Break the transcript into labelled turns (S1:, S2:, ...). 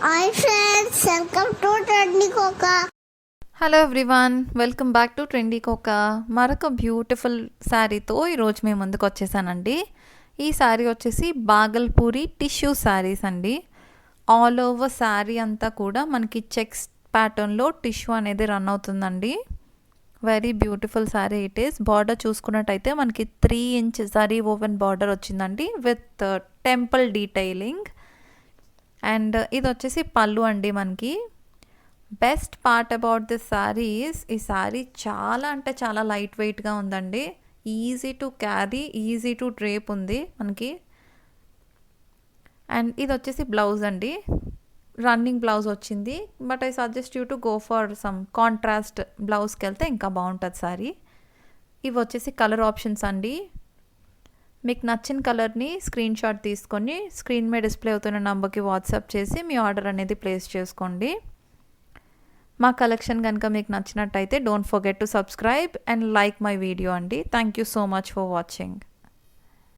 S1: Hi friends, welcome to trendy Koka.
S2: Hello everyone, welcome back to trendy Koka. మరొక beautiful శారీతో ఈరోజు మేము ముందుకు వచ్చేసానండి. ఈ శారీ వచ్చేసి బాగల్పూరి టిష్యూ శారీస్ అండి. ఆల్ ఓవర్ శారీ అంతా కూడా మనకి చెక్స్ ప్యాటర్న్లో టిష్యూ అనేది రన్ అవుతుందండి. Very beautiful sari it is. Border చూసుకున్నట్టయితే మనకి 3 ఇంచ్ జరీ ఓవెన్ బార్డర్ వచ్చిందండి విత్ టెంపుల్ డీటెయిలింగ్. అండ్ ఇది వచ్చేసి పళ్ళు అండి. మనకి best part about this saris, ఈ శారీ చాలా అంటే చాలా లైట్ వెయిట్గా ఉందండి. Easy to carry, easy to drape ఉంది మనకి. అండ్ ఇది వచ్చేసి బ్లౌజ్ అండి, రన్నింగ్ బ్లౌజ్ వచ్చింది. But I suggest you to go for some contrast బ్లౌజ్కి వెళ్తే ఇంకా బాగుంటుంది శారీ. ఇవి వచ్చేసి కలర్ ఆప్షన్స్ అండి. మీకు నచ్చిన కలర్ని స్క్రీన్ షాట్ తీసుకొని స్క్రీన్ మీద డిస్ప్లే అవుతున్న నెంబర్కి వాట్సాప్ చేసి మీ ఆర్డర్ అనేది ప్లేస్ చేసుకోండి. మా కలెక్షన్ కనుక మీకు నచ్చినట్టయితే don't forget to subscribe and like my video అండి. Thank you so much for watching.